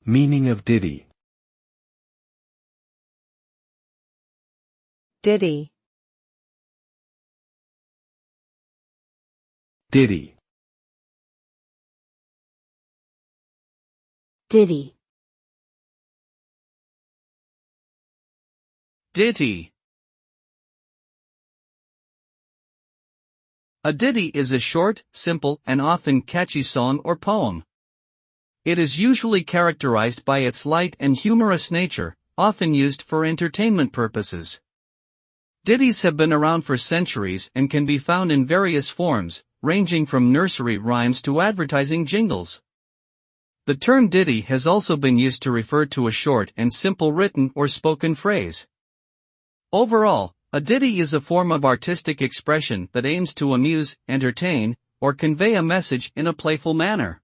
Meaning of ditty. Ditty. Ditty. Ditty. Ditty. A ditty is a short, simple, and often catchy song or poem. It is usually characterized by its light and humorous nature, often used for entertainment purposes. Ditties have been around for centuries and can be found in various forms, ranging from nursery rhymes to advertising jingles. The term ditty has also been used to refer to a short and simple written or spoken phrase. Overall, a ditty is a form of artistic expression that aims to amuse, entertain, or convey a message in a playful manner.